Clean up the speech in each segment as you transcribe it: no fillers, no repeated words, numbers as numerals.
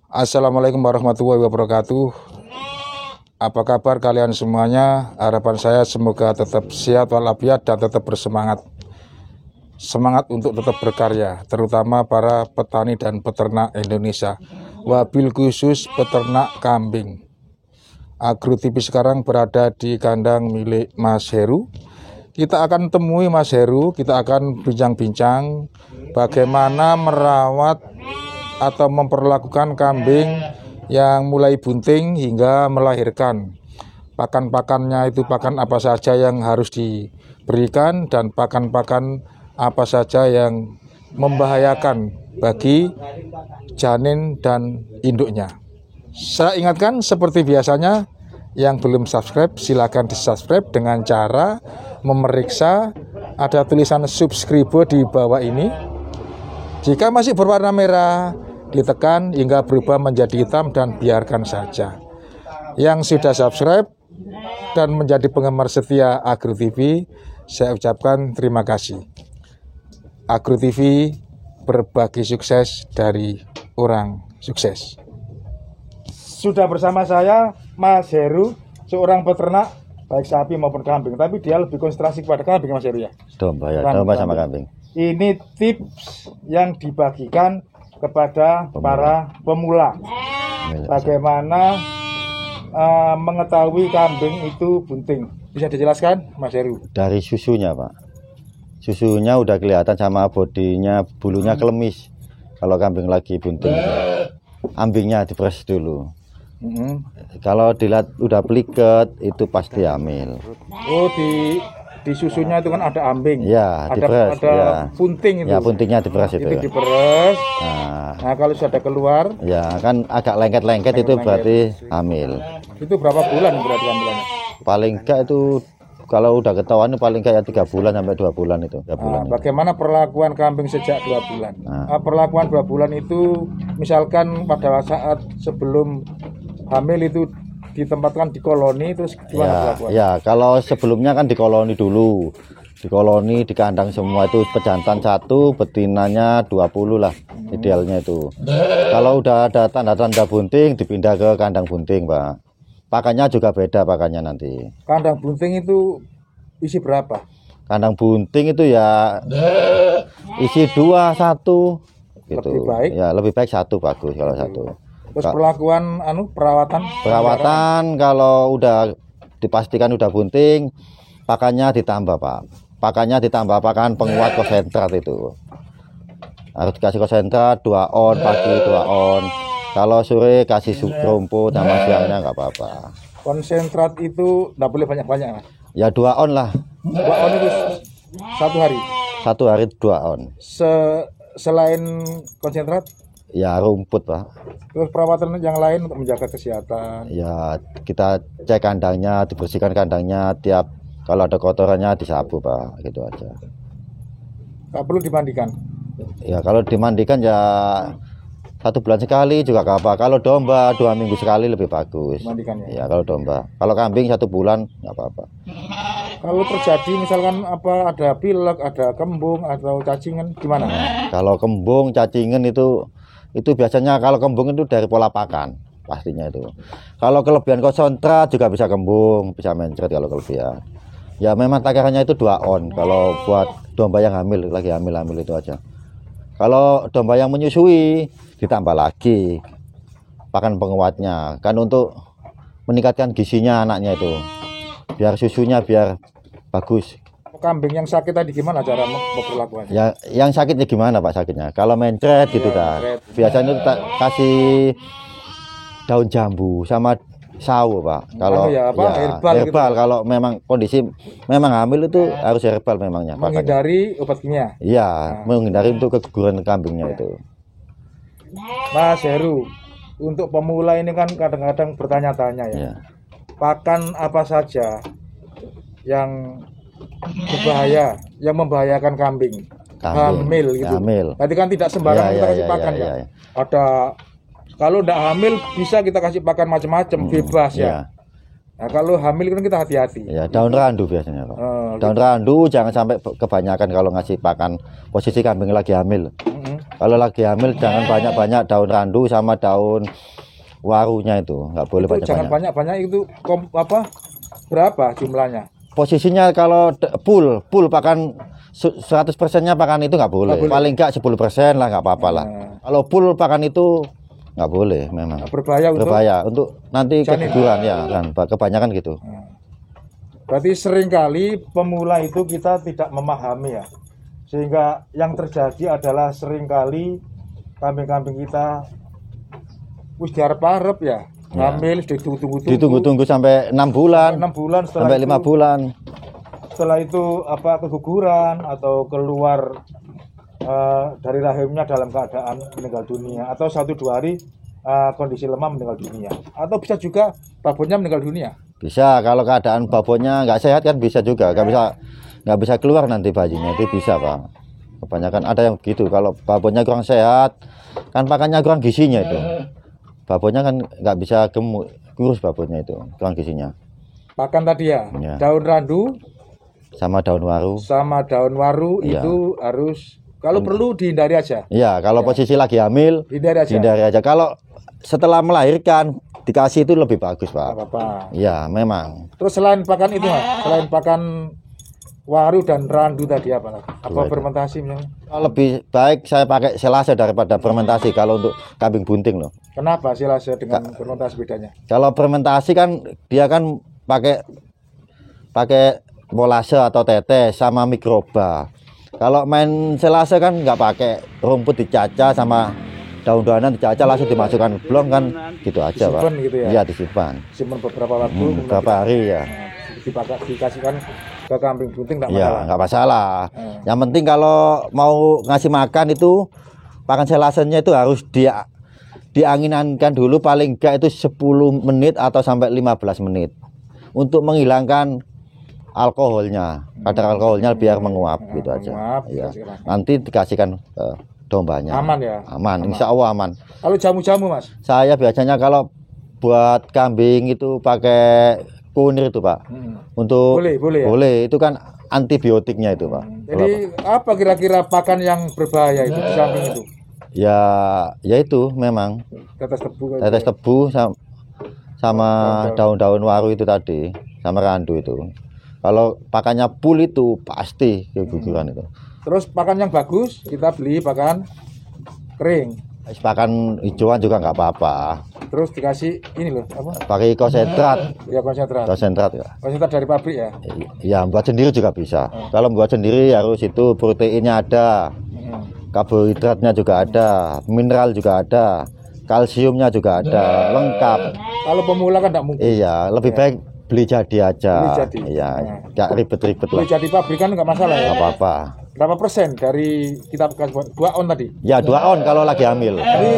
Assalamualaikum warahmatullahi wabarakatuh. Apa kabar kalian semuanya? Harapan saya semoga tetap sehat walafiat dan tetap bersemangat. Semangat untuk tetap berkarya, terutama para petani dan peternak Indonesia. Wabil khusus peternak kambing. Agro TV sekarang berada di kandang milik Mas Heru. Kita akan temui Mas Heru, kita akan bincang-bincang bagaimana merawat atau memperlakukan kambing yang mulai bunting hingga melahirkan. Pakan-pakannya itu pakan apa saja yang harus diberikan dan pakan-pakan apa saja yang membahayakan bagi janin dan induknya. Saya ingatkan seperti biasanya, yang belum subscribe silakan di-subscribe dengan cara memeriksa ada tulisan subscribe di bawah ini. Jika masih berwarna merah, ditekan hingga berubah menjadi hitam dan biarkan saja. Yang sudah subscribe dan menjadi penggemar setia Agro TV, saya ucapkan terima kasih. Agro TV berbagi sukses dari orang sukses. Sudah bersama saya Mas Heru, seorang peternak baik sapi maupun kambing, tapi dia lebih konsentrasi kepada kambing, Mas Heru ya. Domba ya, domba sama kambing. Ini tips yang dibagikan kepada para pemula. Bagaimana mengetahui kambing itu bunting? Bisa dijelaskan, Mas Heru? Dari susunya, Pak. Susunya udah kelihatan sama bodinya, bulunya kelemis. Kalau kambing lagi bunting, ambingnya diperes dulu. Kalau dilihat udah peliket, itu pasti hamil. Oh, di susunya itu kan ada ambing, ya, ada ya. punting itu. Ya, puntingnya diperes itu. Itu diperes. Nah, kalau sudah keluar, ya kan agak lengket-lengket itu berarti hamil. Itu berapa bulan berarti hamilannya? Paling enggak itu kalau udah ketahuan paling kayak 3 bulan sampai 2 bulan itu. 3 bulan bagaimana perlakuan kambing sejak 2 bulan? Perlakuan 2 bulan itu misalkan pada saat sebelum hamil itu ditempatkan di koloni, terus gimana perlakuan? Ya, kalau sebelumnya kan di koloni dulu. Di koloni, di kandang semua itu pejantan 1, betinanya 20 lah idealnya itu. Kalau udah ada tanda-tanda bunting dipindah ke kandang bunting, Pak. Pakannya juga beda pakannya nanti. Kandang bunting itu isi berapa? Kandang bunting itu ya isi 2, 1 gitu. Lebih baik? Ya, lebih baik 1 bagus kalau 1. Terus perlakuan perawatan kalau udah dipastikan udah bunting, pakannya ditambah, Pak. Pakannya ditambah pakan penguat konsentrat itu. Harus dikasih konsentrat 2 on pagi, 2 on. Kalau sore kasih rumput sama siangnya nggak apa-apa. Konsentrat itu nggak boleh banyak-banyak, Mas? Ya 2 on lah. 2 on itu 1 hari? 1 hari 2 on. Selain konsentrat? Ya rumput, Pak. Terus perawatan yang lain untuk menjaga kesehatan? Ya kita cek kandangnya, dibersihkan kandangnya, tiap kalau ada kotorannya disapu, Pak, gitu aja. Nggak perlu dimandikan? Ya kalau dimandikan ya 1 bulan sekali juga nggak apa. Kalau domba 2 minggu sekali lebih bagus. Mandikannya? Ya kalau domba. Kalau kambing 1 bulan nggak apa-apa. Kalau terjadi misalkan ada pilek, ada kembung atau cacingan, gimana? Kalau kembung, cacingan itu biasanya kalau kembung itu dari pola pakan pastinya itu. Kalau kelebihan konsentrat juga bisa kembung, bisa mencret kalau kelebihan. Ya memang takarannya itu 2 on kalau buat domba yang hamil, lagi hamil itu aja. Kalau domba yang menyusui ditambah lagi pakan penguatnya kan untuk meningkatkan gizinya anaknya itu. Biar susunya biar bagus. Kambing yang sakit tadi gimana cara memperlakukannya? Ya, yang sakitnya gimana, Pak, sakitnya? Kalau mencret gitu kan. Biasanya itu kasih daun jambu sama sawo, Pak. Kalau herbal gitu. Kalau memang kondisi memang hamil itu harus herbal memangnya. Menghindari obat kimia. Iya, menghindari untuk keguguran kambingnya itu. Mas Heru, untuk pemula ini kan kadang-kadang bertanya-tanya ya. Pakan apa saja yang berbahaya, yang membahayakan kambing hamil gitu. Berarti kan tidak sembarangan kita kasih pakan ya. Ada kalau tidak hamil bisa kita kasih pakan macam-macam, bebas ya. Nah, kalau hamil kan kita hati-hati. Ya, daun randu biasanya, Pak. Daun randu jangan sampai kebanyakan kalau ngasih pakan posisi kambing lagi hamil. Kalau lagi hamil jangan banyak-banyak daun randu sama daun warunya itu, nggak boleh Itu jangan banyak-banyak. banyak-banyak itu berapa jumlahnya? Posisinya kalau full pakan 100%-nya pakan itu nggak boleh. Nggak boleh. Paling nggak 10% lah nggak apa-apa lah. Kalau full pakan itu nggak boleh memang. Berbahaya untuk nanti janin. keguguran ya kan, kebanyakan gitu. Berarti seringkali pemula itu kita tidak memahami ya, sehingga yang terjadi adalah seringkali kambing-kambing kita wis diarep-arep ya, ngambil ditunggu-tunggu sampai 6 bulan, 6 bulan sampai 5 bulan. Setelah itu keguguran atau keluar dari rahimnya dalam keadaan meninggal dunia, atau 1-2 hari kondisi lemah meninggal dunia, atau bisa juga babonnya meninggal dunia. Bisa, kalau keadaan babonnya nggak sehat kan bisa juga, nggak bisa keluar nanti bayinya, itu bisa Pak. Kebanyakan ada yang begitu, kalau babonnya kurang sehat kan pakannya kurang gizinya itu. Babonnya kan nggak bisa gemuk, kurus babonnya itu, kurang gizinya. Pakan tadi ya, daun randu sama daun waru iya. Itu harus kalau perlu dihindari aja. Iya, kalau posisi lagi hamil hindari aja. Kalau setelah melahirkan dikasih itu lebih bagus Pak. Apa-apa. Iya, memang. Terus selain pakan itu Mas, selain pakan waru dan randu tadi apa lagi? Apa fermentasi misalnya? Lebih baik saya pakai selase daripada fermentasi kalau untuk kambing bunting loh. Kenapa selase dengan fermentasi bedanya? Kalau fermentasi kan dia kan pakai molase atau tetes sama mikroba. Kalau main selase kan nggak pakai, rumput dicacah sama daun-daunan dicacah langsung dimasukkan blong kan, gitu aja Pak. Gitu ya? Iya, disimpan. Simpan beberapa waktu, beberapa hari ya. Dikasihkan ke kambing bunting nggak masalah. Iya, nggak masalah. Yang penting kalau mau ngasih makan itu pakan selasenya itu harus dianginkan dulu paling enggak itu 10 menit atau sampai 15 menit untuk menghilangkan alkoholnya, kadar alkoholnya biar menguap gitu aja. Ya. Nanti dikasihkan dombanya. Aman ya? Aman, insya Allah aman. Kalau jamu-jamu Mas? Saya biasanya kalau buat kambing itu pakai kunir itu Pak. Untuk boleh ya? Boleh, itu kan antibiotiknya itu Pak. Jadi apa kira-kira pakan yang berbahaya itu di samping itu? Ya itu memang tetes tebu sama daun-daun waru itu tadi, sama randu itu. Kalau pakannya full itu pasti keguguran itu. Terus pakan yang bagus kita beli pakan kering. Pakan hijauan juga nggak apa-apa. Terus dikasih ini loh apa? Pakai konsentrat. Ya konsentrat. Konsentrat ya. Konsentrat dari pabrik ya. Ya buat sendiri juga bisa. Kalau buat sendiri harus itu proteinnya ada, karbohidratnya juga ada, mineral juga ada, kalsiumnya juga ada, lengkap. Kalau pemula kan tidak mungkin. Iya, lebih baik beli jadi aja. Beli jadi. Iya, nggak ribet-ribet lah. Beli jadi pabrik kan nggak masalah ya. Nggak apa-apa. Berapa persen dari kita 2 on tadi? Ya 2 on kalau lagi hamil. Jadi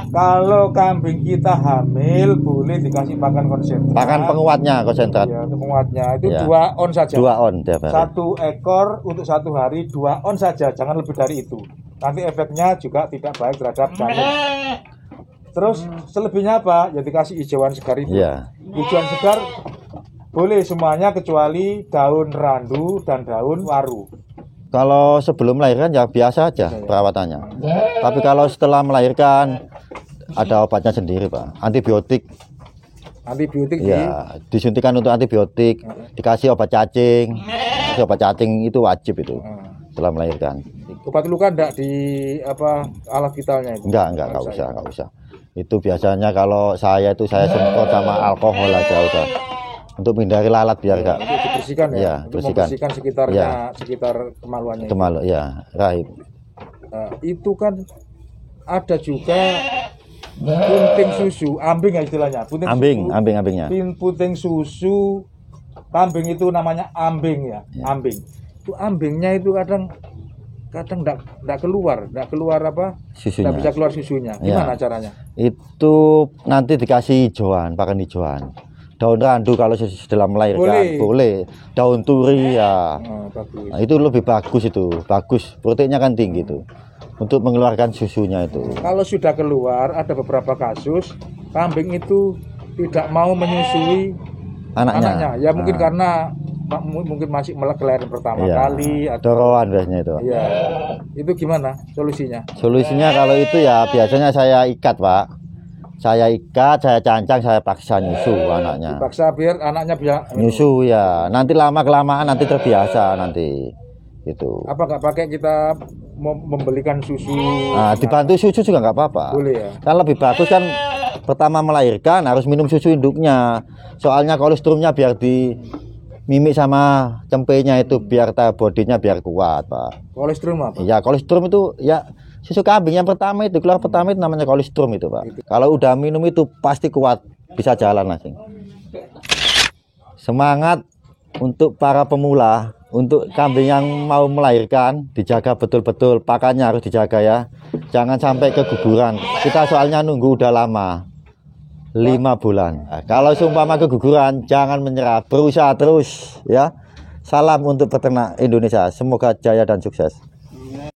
kalau kambing kita hamil boleh dikasih pakan konsentrat. Pakan penguatnya konsentrat. Ya, penguatnya itu ya. 2 on saja. 2 on tiap hari. 1 ekor untuk 1 hari 2 on saja, jangan lebih dari itu. Nanti efeknya juga tidak baik terhadap janin. Terus selebihnya apa? Ya dikasih hijauan segar itu. Ya. Hijauan segar boleh semuanya kecuali daun randu dan daun waru. Kalau sebelum melahirkan ya biasa aja perawatannya. Tapi kalau setelah melahirkan ada obatnya sendiri Pak, antibiotik. Antibiotik ya, disuntikan untuk antibiotik, dikasih obat cacing. Obat cacing itu wajib itu setelah melahirkan. Obat luka enggak di alat vitalnya itu? Enggak usah. Itu biasanya kalau saya semprot sama alkohol aja udah. Untuk menghindari lalat biar enggak dibersihkan ya. Ya, membersihkan sekitar kemaluannya. Ya, rahim. Itu kan ada juga punting susu, ambing ya istilahnya. Ambingnya. Punting susu kambing itu namanya ambing ya. Ambing. Itu ambingnya itu kadang enggak keluar susunya. Enggak bisa keluar susunya. Gimana caranya? Itu nanti dikasih hijauan, pakan hijauan. Daun randu kalau setelah melahirkan boleh. Daun turi ya. Bagus. Nah, itu lebih bagus itu. Bagus. Proteinnya kan tinggi itu. Untuk mengeluarkan susunya itu. Kalau sudah keluar ada beberapa kasus kambing itu tidak mau menyusui anaknya. Ya mungkin karena mungkin masih melek kelahiran pertama Iya. kali atau Doroan biasanya itu. iya. Itu gimana solusinya? Solusinya kalau itu ya biasanya saya ikat, Pak. Saya ikat, saya cancang, saya paksa nyusu anaknya. Dipaksa biar anaknya bisa Nyusu ya. Nanti lama kelamaan nanti terbiasa nanti. Itu. apa nggak pakai kita membelikan susu? Nah, dibantu susu juga nggak apa-apa. Boleh ya. Kan lebih bagus kan pertama melahirkan harus minum susu induknya. Soalnya kolesterolnya biar di mimik sama cempenya itu biar bodinya biar kuat, Pak. Kolesterol apa? Ya kolesterol itu ya susu kambing yang pertama itu keluar pertama itu namanya kolesterol itu, Pak. Kalau udah minum itu pasti kuat, bisa jalan langsung. Semangat untuk para pemula, untuk kambing yang mau melahirkan dijaga betul-betul, pakannya harus dijaga ya. Jangan sampai keguguran. Kita soalnya nunggu udah lama. 5 bulan. Nah, kalau seumpama keguguran jangan menyerah, berusaha terus ya. Salam untuk peternak Indonesia. Semoga jaya dan sukses.